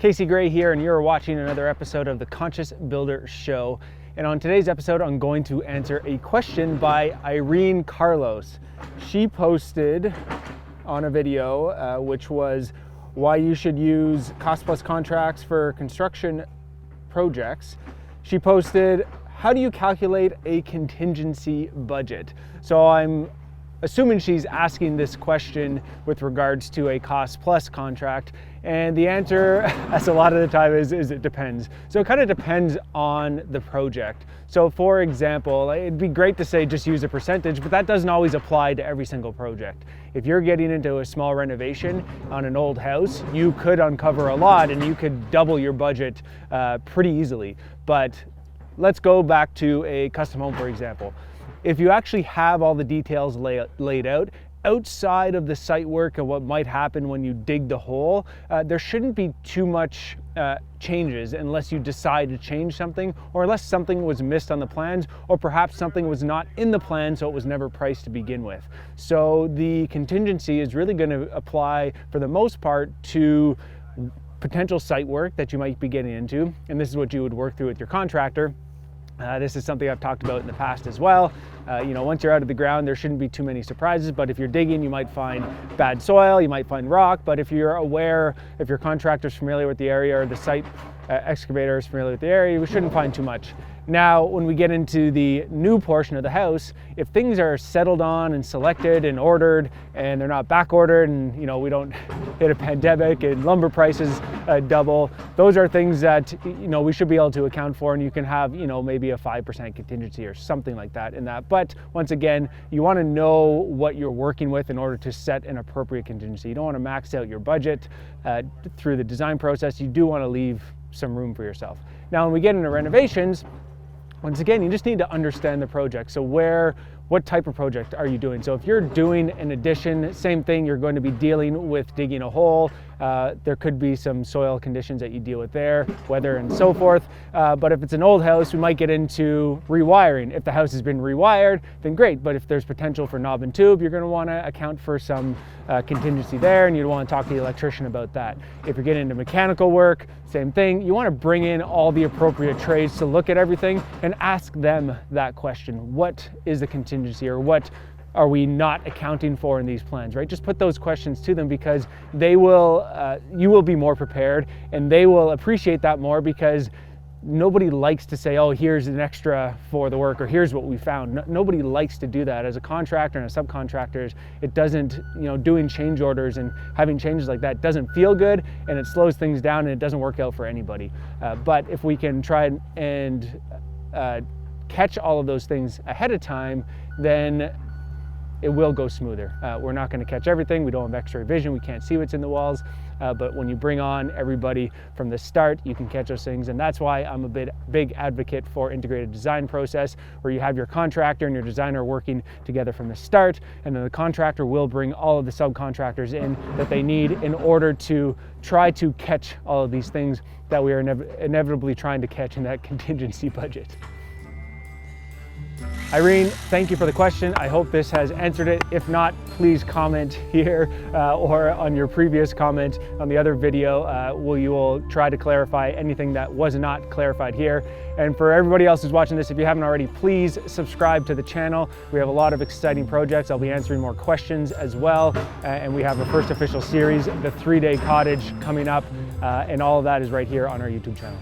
Casey Gray here, and you're watching another episode of the Conscious Builder Show. And on today's episode, I'm going to answer a question by Irene Carlos. She posted on a video, which was why you should use cost plus contracts for construction projects. She posted, how do you calculate a contingency budget? So I'm assuming she's asking this question with regards to a cost plus contract, and the answer, as a lot of the time, is it depends. So it kind of depends on the project. So for example, it'd be great to say just use a percentage, but that doesn't always apply to every single project. If you're getting into a small renovation on an old house, you could uncover a lot and you could double your budget pretty easily. But let's go back to a custom home, for example. If you actually have all the details laid out, outside of the site work and what might happen when you dig the hole, there shouldn't be too much changes unless you decide to change something, or unless something was missed on the plans, or perhaps something was not in the plan so it was never priced to begin with. So the contingency is really going to apply for the most part to potential site work that you might be getting into, and this is what you would work through with your contractor. This is something I've talked about in the past as well. Once you're out of the ground, there shouldn't be too many surprises, but if you're digging, you might find bad soil, you might find rock, but if you're aware, if your contractor's familiar with the area or the site excavator is familiar with the area, we shouldn't find too much. Now, when we get into the new portion of the house, if things are settled on and selected and ordered and they're not back ordered, and we don't hit a pandemic and lumber prices double, those are things that we should be able to account for, and you can have maybe a 5% contingency or something like that in that. But once again, you want to know what you're working with in order to set an appropriate contingency. You don't want to max out your budget through the design process. You do want to leave some room for yourself. Now, when we get into renovations, once again, you just need to understand the project. So what type of project are you doing? So if you're doing an addition, same thing, you're going to be dealing with digging a hole. There could be some soil conditions that you deal with there, weather and so forth. But if it's an old house, we might get into rewiring. If the house has been rewired, then great. But if there's potential for knob and tube, you're going to want to account for some contingency there, and you'd want to talk to the electrician about that. If you're getting into mechanical work, same thing. You want to bring in all the appropriate trades to look at everything and ask them that question. What is the contingency, or what are we not accounting for in these plans, right? Just put those questions to them, because they will, you will be more prepared, and they will appreciate that more, because nobody likes to say, oh, here's an extra for the work, or here's what we found. Nobody likes to do that. As a contractor and a subcontractor, it doesn't, doing change orders and having changes like that doesn't feel good, and it slows things down, and it doesn't work out for anybody. But if we can try and catch all of those things ahead of time, then it will go smoother. We're not going to catch everything. We don't have X-ray vision. We can't see what's in the walls. But when you bring on everybody from the start, you can catch those things. And that's why I'm a big advocate for integrated design process, where you have your contractor and your designer working together from the start. And then the contractor will bring all of the subcontractors in that they need in order to try to catch all of these things that we are inevitably trying to catch in that contingency budget. Irene, thank you for the question. I hope this has answered it. If not, please comment here or on your previous comment on the other video. You will try to clarify anything that was not clarified here. And for everybody else who's watching this, if you haven't already, please subscribe to the channel. We have a lot of exciting projects. I'll be answering more questions as well. And we have our first official series, the 3-day cottage, coming up. And all of that is right here on our YouTube channel.